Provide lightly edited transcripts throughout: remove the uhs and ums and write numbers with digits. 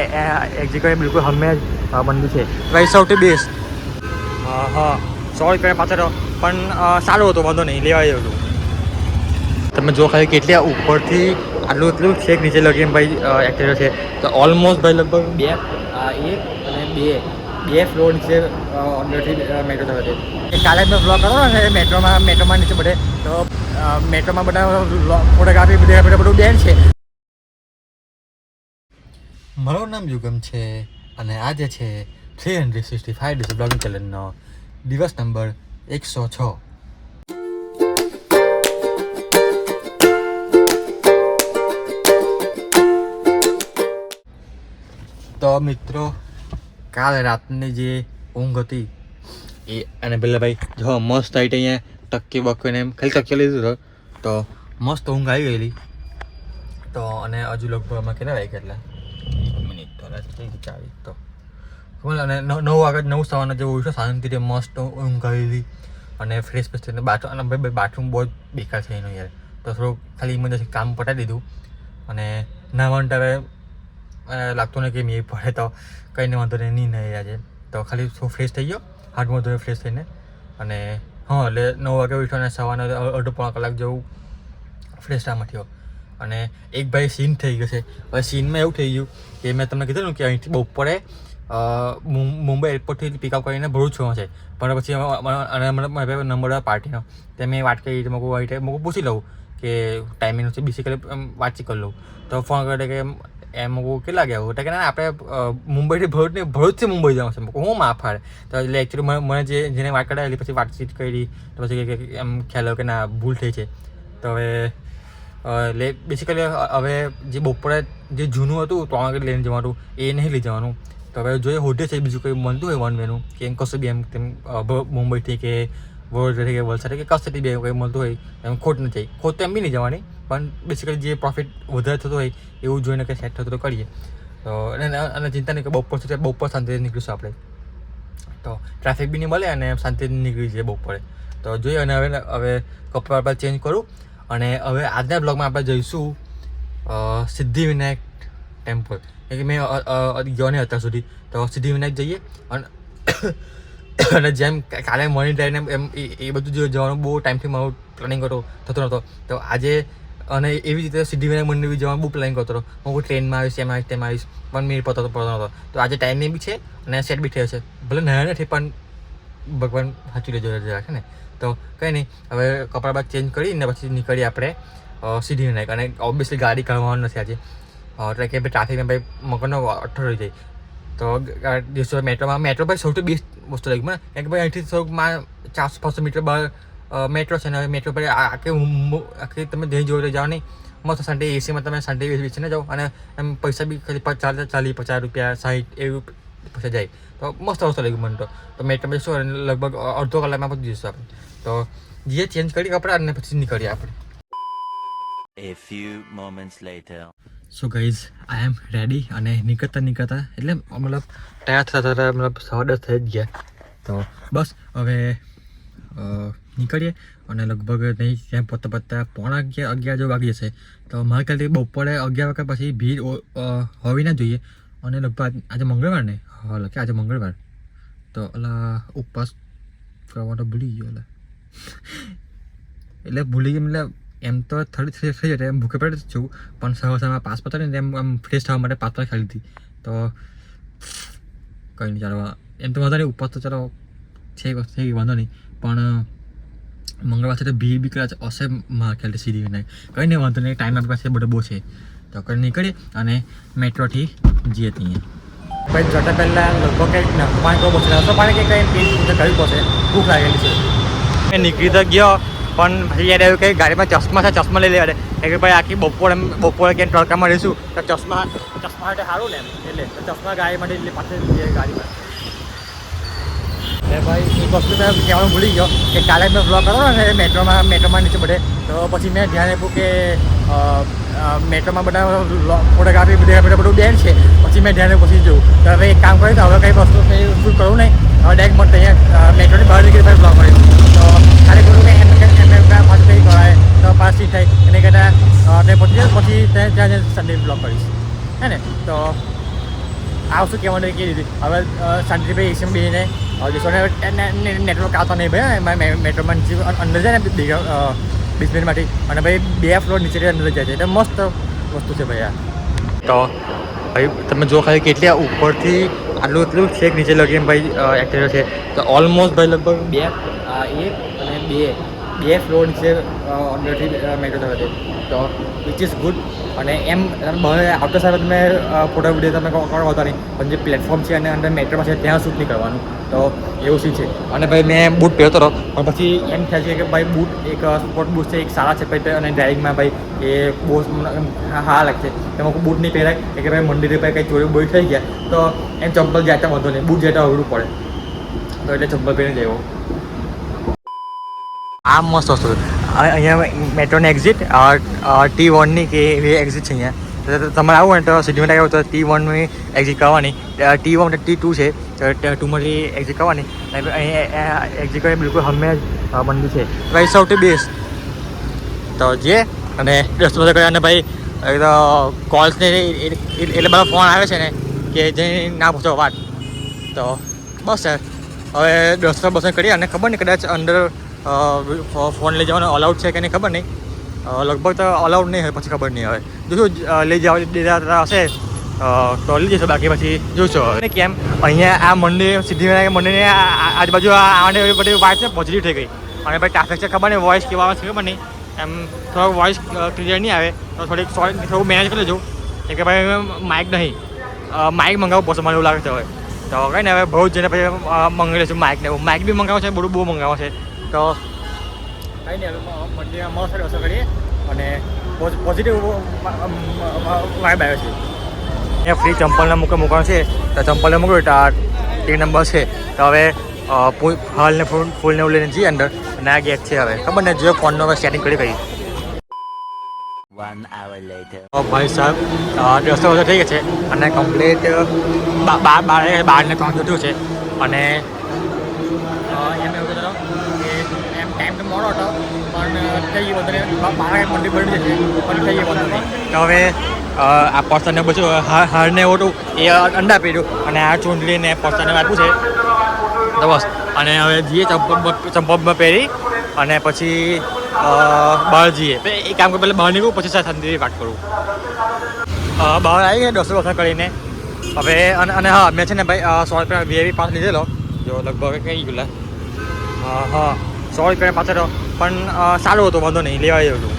એક જગ્યાએ બિલકુલ હમે બંધ છે ભાઈ સૌથી બેસ્ટ. હા 100 રૂપિયા પાછળ પણ સારું હતું, વાંધો નહીં, લેવા જેવું હતું. તમે જો ખાલી કેટલી ઉપરથી આટલું એટલું છેક નીચે લગીને ભાઈ એક્ટિવ છે. તો ઓલમોસ્ટ ભાઈ લગભગ એક અને બે ફ્લોર નીચે અંદરથી મેટ્રો થયો છે. કાલે મેં બ્લોગ કરો ને મેટ્રોમાં નીચે બધે, તો મેટ્રોમાં બધા ફોટોગ્રાફી બધું બેન છે. મારું નામ યુગમ છે અને આજે છે 365 ડેઝ બ્લોગિંગ ચેલેન્જનો દિવસ નંબર 106. તો મિત્રો કાલ રાતની જે ઊંઘ હતી એ, અને પેલા ભાઈ જો મસ્ત આઈટ અહીંયા ટક્કી બક્કીને એમ ખાલી ટક્કી લીધું હતો, તો મસ્ત ઊંઘ આવી ગયેલી. તો અને હજુ લગભગ અમે કેટલા વાગે કેટલા મિનિટ ચાલી તો અને 9 વાગે 9 સવારના જેવું ઉઠ્યો શાંતિથી મસ્ત ઊંઘ આવેલી અને ફ્રેશ થઈને બાથરૂમ બહુ જ બેકાર છે એનું યાર. તો થોડુંક ખાલી ઇમરજન્સી કામ પટાવી દીધું અને નાવાનું ટાઈમે લાગતું નહીં કે મેં પડે, તો કંઈને વાંધો નહીં આજે. તો ખાલી થોડું ફ્રેશ થઈ ગયો, હાથમાં ધોઈ ફ્રેશ થઈને, અને હા એટલે 9 વાગે ઉઠ્યો અને સવારના અડધો પોણા કલાક જેવું ફ્રેશ થવા થયો. અને એક ભાઈ સીન થઈ ગયો છે. હવે સીનમાં એવું થઈ ગયું કે મેં તમને કીધું કે અહીંથી બપોરે મુંબઈ એરપોર્ટથી પિકઅપ કરીને ભરૂચ જવાનું છે, પણ પછી મારા નંબર પાર્ટીનો તે મેં વાત કરી તો મેં પૂછી લઉં કે ટાઈમિંગ છે, બેસિકલી વાતચીત કરી લઉં. તો ફોન કરે કે એમ કેટલા ગયા હોય, કે ના આપણે મુંબઈથી ભરૂચથી મુંબઈ જવાનું છે. હું માફ હારે તો એટલે એકચ્યુઅલી મને જેને વાત કરાવેલી પછી વાતચીત કરી તો પછી એમ ખ્યાલ આવ્યો કે ના ભૂલ થઈ છે. તો હવે એટલે બેસિકલી હવે જે બપોરે જે જૂનું હતું 3 વાગે લઈને જવાનું એ નહીં લઈ જવાનું. તો હવે જોઈએ હોટે છે બીજું કંઈ મળતું હોય વન વેનું કે એમ કશું બી એમ તેમ મુંબઈથી કે વડોદરાથી કે વલસાડ કે કશેથી બી કંઈ મળતું હોય એમ ખોટ નથી. ખોટ તો એમ બી નહીં જવાની, પણ બેસિકલી જે પ્રોફિટ વધારે થતો હોય એવું જોઈને કંઈ સેટ થતું તો કરીએ. તો અને ચિંતા નહીં કે બપોર શાંતિથી નીકળીશું આપણે, તો ટ્રાફિક બી નહીં મળે અને શાંતિથી નીકળી જાય બપોરે. તો જોઈએ. અને હવે કપડા પર ચેન્જ કરું અને હવે આજના બ્લોગમાં આપણે જઈશું સિદ્ધિવિનાયક ટેમ્પલ. કે મેં ગયો નહીં અત્યાર સુધી, તો સિદ્ધિવિનાયક જઈએ. અને જેમ કાલે મની ટાઈને એમ એ બધું જવાનું બહુ ટાઈમથી મારું પ્લાનિંગ થતો નહોતો, તો આજે અને એવી રીતે સિદ્ધિવિનાયક મંદિર બી જવાનું બહુ પ્લાનિંગ કરતો હતો. હું ટ્રેનમાં આવીશ, એમ આવીશ, તેમ આવીશ, પણ મેં પડતો નહોતો. તો આજે ટાઈમિંગ બી છે અને સેટ બી થયો છે. ભલે નયા નથી પણ ભગવાન સાચું લેજો રાખે ને. તો કંઈ નહીં, હવે કપડા બાદ ચેન્જ કરીને પછી નીકળીએ આપણે સિદ્ધિવિનાયક. અને ઓબ્વિયસલી ગાડી કાઢવાનું નથી આજે, એટલે કે ભાઈ ટ્રાફિકમાં ભાઈ મગરનો અઠ્ઠો રહી જાય. તો દિવસો મેટ્રો ભાઈ સૌથી બેસ્ટ વસ્તુ લાગી મને, કેમ કે ભાઈ અહીંથી થોડુંક 400-500 મીટર બહાર મેટ્રો છે. ને મેટ્રો પર આખી તમે દહીં જોઈ જાઓ નહીં, મસ્ત સન્ડે એસીમાં તમે સન્ડે બેસીને જાઓ અને એમ પૈસા બી ખાલી 40-50 રૂપિયા 60 એવું પૈસા જાય. તો મસ્ત વસ્તુ લાગ્યું મને. તો મેટ્રોમાં શું લગભગ અડધો કલાકમાં પહોંચી જઈશું આપણે. તો જે ચેન્જ કરી કપડાં અને પછી નીકળીએ આપણે. A few moments later. So guys I am ready અને નીકળતા એટલે મતલબ તૈયાર થતા મતલબ 10:30 થઈ જ ગયા. તો બસ હવે નીકળીએ અને લગભગ નહીં ત્યાં પતતા 11:30 જેવું વાગી જશે. તો મારા ખ્યાલથી બપોરે 11 વાગ્યા પછી ભીડ હોવી ના જોઈએ. અને લગભગ આજે મંગળવાર ને, હા કે આજે મંગળવાર, તો ઉપવાસ કરવાનો ભૂલી ગયો એટલે ભૂલી ગયો. મતલબ એમ તો થઈ જાય એમ ભૂખે પડે છું, પણ સવારમાં 5 પતા ને એમ ફ્રેશ થવા માટે 5 ખાલી હતી. તો કંઈ નહીં, ચાલો એમ તો વાંધો નહીં, ઉપવાસ તો ચાલો છે થઈ વાંધો નહીં, પણ મંગળવાર છે તો ભીડ બી કદાચ હશે મારા ખ્યાલથી સિદ્ધિવિનાયક. કંઈ નહીં વાંધો નહીં, ટાઈમ આપણી પાસે બધો બહુ છે. તો કંઈ નીકળીએ અને મેટ્રોથી જઈએ ત્યાં. ભાઈ જતા પહેલાં લગભગ કંઈક પાણી બહુ પહોંચે તો પાણી કંઈ કરવી પડશે, ભૂખ લાગેલી છે. મેં નીકળી તો ગયો પણ પછી યાદ આવ્યું કે ગાડીમાં ચશ્મા છે, ચશ્મા લઈ લેવા કે ભાઈ આખી બપોરે ક્યાંક તડકામાં રહીશું તો ચશ્મા માટે સારું ને એમ, એટલે ચશ્મા ગાડી માટે એટલે પાછળ ગાડીમાં. એટલે ભાઈ એક વસ્તુ મેં કહેવાનું ભૂલી ગયો કે કાલે મેં બ્લોગ કરો ને મેટ્રોમાં નીચે બધે, તો પછી મેં ધ્યાન આપ્યું કે મેટ્રોમાં બધા ફોટોગ્રાફી બધું બેન છે. પછી મેં ધ્યાન પછી જોયું તો હવે એક કામ કર્યું, તો હવે કંઈ વસ્તુ શું કરવું નહીં, હવે ડાયરેક્ટ મને અહીંયા મેટ્રોની બહાર નીકળી ભાઈ બ્લોગ કર્યું. તો ખાલી બધું કંઈ પાછું કંઈ કરાય તો પાસ સીટ થાય એને કરતાં તે પછી ત્યાં સન્ડે બ્લોગ કરીશ હે ને. તો આ વસ્તુ કહેવાનું કહી દીધી હવે શાંતિભાઈ એસીમાં બેસીને દિવસોને નેટવર્ક આવતા નહીં ભાઈ એમાં મેટ્રોમાં અંદર જાય ને બિસ્મેન્ટમાંથી અને ભાઈ 2 ફ્લોર નીચે અંદર જાય છે એટલે મસ્ત વસ્તુ છે ભાઈ આ તો ભાઈ તમે જો ખાલી કેટલી ઉપરથી આટલું એટલું છેક નીચે લગીને ભાઈ એક્ટિવ છે તો ઓલમોસ્ટ ભાઈ લગભગ 1 અને 2 ફ્લોર નીચે અંદરથી મેટ્રો થયો છે તો વિચ ઇઝ ગુડ અને એમ આવતા સાહેબ તમે ફોટો વિડીયો તમે કરવા હોતા નહીં પણ જે પ્લેટફોર્મ છે અને અંદર મેટ્રોમાં છે ત્યાં શૂટ નહીં કરવાનું તો એવું સીન છે અને ભાઈ મેં બૂટ પહેરતો હતો પણ પછી એમ થાય છે કે ભાઈ બૂટ એક સ્પોર્ટ બૂટ છે એક સારા છે ભાઈ અને ડ્રાઇવિંગમાં ભાઈ એ બહુ હા લાગશે તેમાં કોઈ બૂટ નહીં પહેરાય કે ભાઈ મંદિરે ભાઈ કંઈ ચોરી બોરી થઈ ગયા તો એમ ચંપલ જતા વાંધો નહીં બૂટ જતા અઘરું પડે તો એટલે ચંપલ પહેરીને જવો આ મસ્ત વસ્તુ અહીંયા મેટ્રોની એક્ઝિટ T1ની કે એવી એક્ઝિટ છે અહીંયા તમારે આવું ને તો સિટીમાં આવ્યું તો T1ની એક્ઝિટ કરવાની T1 T2 છે તો T2માંથી એક્ઝિટ કરવાની અહીંયા એક્ઝિટ કરીને બિલકુલ હમે જ મંદિર છે ભાઈ સૌથી બેસ્ટ તો જે અને રસ્તો બધા કર્યા અને ભાઈ કોલ્સને એટલે બધા ફોન આવે છે ને કે જે ના પૂછો વાત તો બસ હવે રસ્તો બસ કરીએ અને ખબર નહીં કદાચ અંદર ફોન લઈ જવાનો અલાઉડ છે કે નહીં ખબર નહીં લગભગ તો અલાઉડ નહીં હોય પછી ખબર નહીં આવે જો શું લઈ જવા દેતા હશે તો લઈ જઈશું બાકી પછી જોઈશું હવે કેમ અહીંયા આ મંદિર સિદ્ધિવિનાયક મંદિરની આજુબાજુ આને બધી વાત છે પોઝિટિવ થઈ ગઈ અને ભાઈ ટ્રાફિક છે ખબર નહીં વોઇસ કેવા આવે છે ખબર નહીં એમ થોડોક વોઇસ ક્લિયર નહીં આવે તો થોડું મેનેજ કરી લેજો કે ભાઈ માઇક નહીં માઇક મંગાવવું પડશે મને એવું લાગે છે હવે તો કંઈ ને હવે બહુ જ જઈને પછી મંગાવી લઈશું માઇક ને માઇક બી મંગાવો છે બહુ મંગાવો છે તો કંઈ નહીં હવે મંદિરમાં મસ્ત અસર કરીએ અને પોઝિટિવ વાઇબ આવ્યો છે અહીંયા ફ્રી ચંપલને મૂકવાનું છે તો ચંપલને મૂક્યું તો 3 નંબર છે તો હવે હાલને ફૂલને લઈને જઈએ અંદર અને આ ગેટ છે હવે ખબર ને જો ફોનનો હવે સેટિંગ કરી 1 hour later. ભાઈ સાહેબ રસ્તો બધો થઈ ગયો છે અને કમ્પ્લીટ બારને 3 જોતું છે અને એમ એવું કહેતો કે એમ ટાઈમ તો મોડો હતો પણ થઈ ગયું વધારે 12 મંદિર બની જશે પણ થઈ ગયું બધું તો હવે આ પર્સનને બધું હારને ઓટું એ અંડા પીડ્યું અને આ ચૂંટણીને પર્સનને આપ્યું છે તો બસ અને હવે જઈએ ચંપલમાં પહેરી અને પછી બહાર જઈએ એ કામ કરી પહેલાં બહાર નીકળું પછી શાંતિથી વાત કરું બહાર આવી ગયા દોસ્તો વખત કરીને હવે અને હા મેં છે ને ભાઈ 100 રૂપિયા VIP પાસ લીધેલો જો લગભગ કઈ ગયેલા હા 100 રૂપિયા પાછળ પણ સારું હતું વાંધો નહીં લેવા જેવું હતું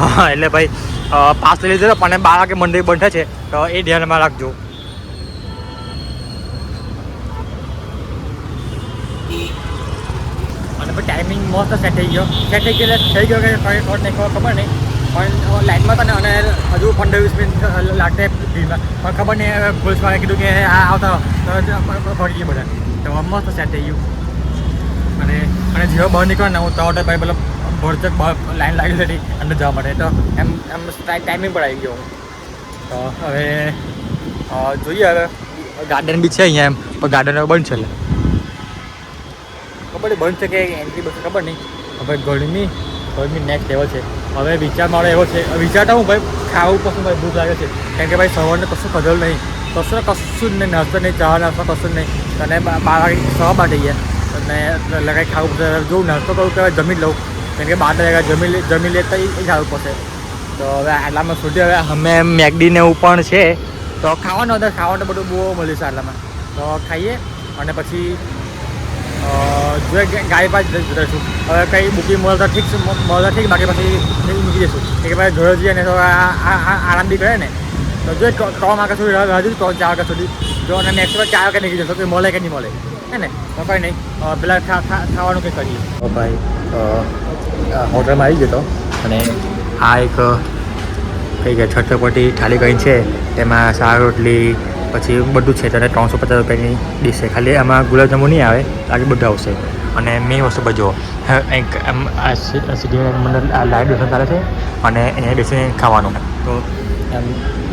હા એટલે ભાઈ પાસ લઈ લીધેલો પણ 12 વાગે મંદિર બંધ છે તો એ ધ્યાનમાં રાખજો અને પછી ટાઈમિંગ મસ્ત સેટ થઈ ગયો કે શોર્ટ નહીં ખબર નહીં પણ લાઇનમાં હતા ને અને હજુ 15-20 મિનિટ લાગશે ભીડમાં પણ ખબર નહીં પોલીસવાળાએ કીધું કે આ આવતા ફરી ગયું બધા તો મસ્ત સેટ થઈ ગયું અને જેવો બહાર નીકળે ને હું તો ભાઈ મતલબ ભરચક લાઈન લાગી હતી અંદર જવા માટે તો એમ ટાઈમિંગ પર આવી ગયો તો હવે જોઈએ હવે ગાર્ડન બી છે અહીંયા એમ પણ ગાર્ડન બંધ છે એટલે ખબર બંધ છે કે એન્ટ્રી બસ ખબર નહીં હવે ગરમી નેક્સ્ટ લેવલ છે હવે વિચાર મારો એવો છે વિચારતા હું ભાઈ ખાવું પછી ભાઈ ભૂખ લાગે છે કારણ કે ભાઈ સવારને કશું ખધેલું નહીં કશું જ નહીં નાસ્તો નહીં ચા નાસ્તો કશું જ નહીં અને 12 વાગે સવા માટે ગયા અને લગાઈ ખાવું જોઉં નાસ્તો કરું કે જમી લઉં કારણ કે 12 વાગે જમી લેતા એ સારું પડશે તો હવે આટલામાં સુધી હવે અમે મેગડીને એવું પણ છે તો ખાવાનું બધું બહુ મળ્યું છે આટલામાં તો ખાઈએ અને પછી જો ગાડી પાસે જઈશું હવે કંઈ બુકિંગ મળતા ઠીક બાકી પછી મૂકી દઈશું કે ભાઈ જોયો જઈએ ને તો આરામ બી કરે ને તો જો 3 વાગ્યા સુધી હજુ 3-4 વાગ્યા સુધી જો અને નેક્સ્ટ 4 વાગે નીકળી જશો તો મળે કે નહીં મળે હે ને તો કંઈ નહીં પેલા ખાવાનું કંઈ કરીએ ભાઈ હોટલમાં આવી ગયો અને આ એક કઈ ગયા છઠ્ઠપટી થાળી કઈ છે તેમાં શાક રોટલી પછી બધું છે તેને 350 રૂપિયાની ડીશ છે ખાલી આમાં ગુલાબજાંબુ નહીં આવે બાકી બધું આવશે અને મેં વસ્તુ બજો એક એમ સિદ્ધિવિનાયક મંદિર લાઈવ દર્શન ચાલે છે અને અહીંયા બેસીને ખાવાનું તો એમ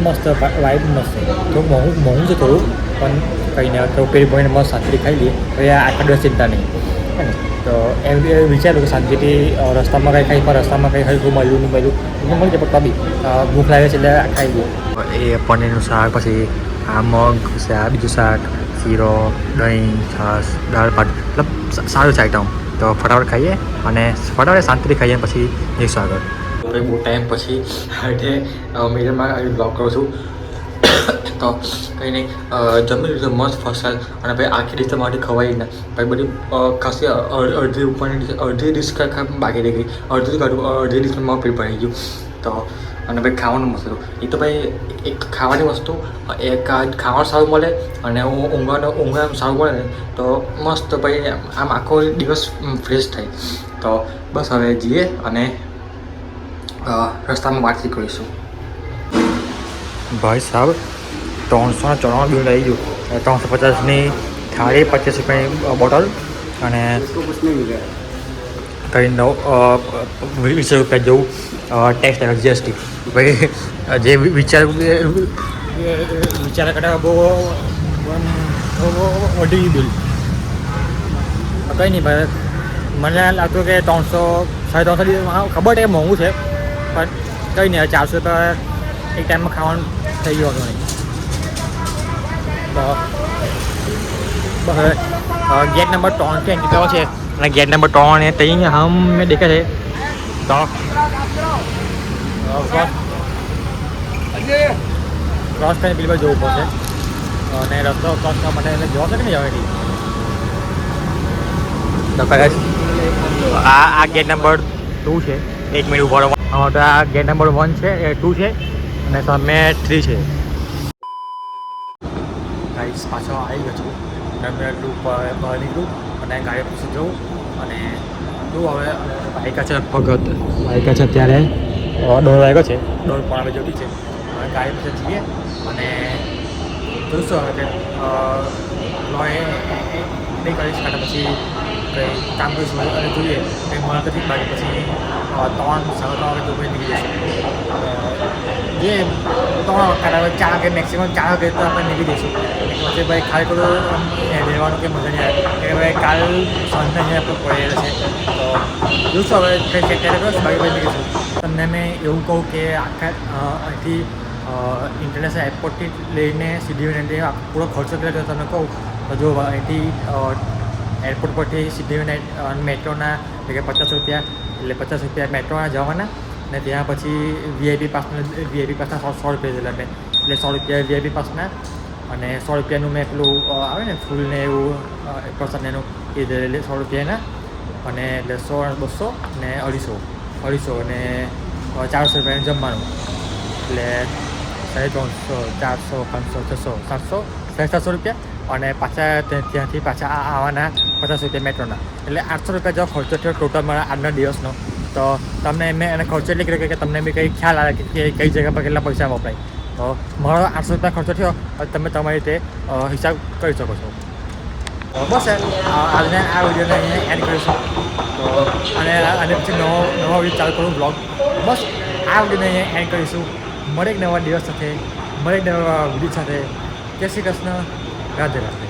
મસ્ત વાઇબ મસ્ત છે તો મોંઘું છે થોડું પણ કંઈ નહીં તો પેલી ભાઈને મસ્ત શાંતિથી ખાઈ લઈએ હવે આખા દિવસ ચિંતા નહીં હે ને તો તો એમ વિચાર્યું કે શાંતિથી રસ્તામાં કંઈ ખાઈ પણ રસ્તામાં કંઈ હલકું મળ્યું નહીં મળ્યું એટલે મળી જાય પણ બી ભૂખ લાગે છે એટલે ખાઈ ગયું એ પનીરનું શાક પછી આ મગ પછી આ બીજું શાક શીરો દહીં છાશ દાળ ભાત મતલબ સારું છે આઈટમ તો ફટાફટ ખાઈએ અને ફટાફટ શાંતિથી ખાઈએ પછી જઈશું આગળ આપણે બહુ ટાઈમ પછી આજે મીડિયમમાં બ્લોગ કરું છું તો કંઈ નહીં જમી લીધું મસ્ત ફસાલ અને ભાઈ આખી ડીશ મારી ખવાઈ ને ભાઈ બધી ખાસી અડધી ઉપરની અડધી ડીશ બાકી રહી ગઈ અડધી ડીશમાં પેટ ભરાઈ ગયું તો અને ભાઈ ખાવાનું મસ્ત હતું એ તો ભાઈ એક ખાવાની વસ્તુ એક ખાવાનું સારું મળે અને ઊંઘવાનું સારું મળે ને તો મસ્ત ભાઈ આમ આખો દિવસ ફ્રેશ થાય તો બસ હવે જઈએ અને રસ્તામાં વાતચીત કરીશું ભાઈ સાહેબ 394 બિલ આવી ગયું 350ની થાળી 50 રૂપિયાની બોટલ અને કંઈ 20 રૂપિયા જેવું ટેક્સ લાગે જીએસટી ભાઈ જે વિચાર કરતા બહુ વધી બિલ કંઈ નહીં ભાઈ મને લાગતું કે 300-350 ખબર છે કે મોંઘું છે પણ કંઈ નહીં 400 રૂપિયા એક ટાઈમમાં ખાવાનું થઈ ગયું હતું નહીં તો બસ ગેટ નંબર 3 થી એન્ટ્રી કરવા છે અને ગેટ નંબર 3 એ ત્યાં હમ મેં દેખે છે તો ક્રોસ કરીને પેલી બાજુ જવું પડશે અને રસ્તો ક્રોસ કરવા માટે એટલે જવા શકે ને જવાથી તો કદાચ આ ગેટ નંબર 2 છે 1 મિનિટ ઉભો રહો તો આ ગેટ નંબર 1 છે એ 2 છે અને સામે 3 છે ગાઈસ પાછો આવી ગયો છું મેં એટલું બહાર નીકળું અને ગાડી પછી જવું અને જો હવે બાઈકા છે લગભગ બાઈકા છે અત્યારે 1:30 વાગ્યો છે 1:30 જોતી છે હવે ગાડી પછી જઈએ અને જોઈશું હવે કે નહીં કરીશ કાંટા પછી કંઈ કામ કરીશું અને જોઈએ કંઈ મળે તો ઠીક બાકી પછી 3-3:30 વાગે તો ભાઈ નીકળી જઈશું જે 3 કાંટા 4 વાગે મેક્સિમમ 4 વાગે તો આપણે નીકળી જઈશું પછી ભાઈ ખાલી થોડું રહેવાનું કે મજા નહીં આવે કે ભાઈ કાલ સાંજના અહીંયા આપણે પડેલા છે તો જોઈશું હવે કંઈ ચેક કર્યા કરીશ બાકી ભાઈ નીકળીશું તમને મેં એવું કહું કે આખા અહીંથી ઇન્ટરનેશનલ એરપોર્ટથી લઈને સિદ્ધિવિનાયક પૂરો ખર્ચો કર્યો તમને કહું તો જો અહીંથી એરપોર્ટ પરથી સિદ્ધિવિનાયક મેટ્રોના એટલે કે 50 રૂપિયા એટલે 50 રૂપિયા મેટ્રોના જવાના ને ત્યાં પછી વીઆઈપી પાસના 100 રૂપિયા એટલે 100 રૂપિયા વીઆઈપી પાસના અને 100 રૂપિયાનું મેં પેલું આવે ને ફૂલ ને એવું પર્સન એનું એ 100 રૂપિયાના અને એટલે 100 200 ને 250 અને 400 રૂપિયાનું જમવાનું એટલે 350 400 500 600 700 700 રૂપિયા અને પાછા ત્યાંથી પાછા આવવાના 50 રૂપિયા મેટ્રોના એટલે 800 રૂપિયા જેવો ખર્ચો થયો ટોટલ મારા આજના દિવસનો તો તમને મેં એને ખર્ચો એટલે કે તમને બી કંઈ ખ્યાલ આવે કે કઈ જગ્યા પર કેટલા પૈસા વપરાય તો મારો 800 રૂપિયા ખર્ચો થયો તમે તમારી રીતે હિસાબ કરી શકો છો બસ આજને આ વિડીયોને અહીંયા એન્ડ કરીશું તો અને પછી નવો વિડીયો ચાલુ કરું બ્લોગ બસ આ વિડીયોને અહીંયા એન્ડ કરીશું મળે એક નવા દિવસ સાથે મળે એક નવા વિડીયો સાથે જય શ્રી કૃષ્ણ રાધે રાધે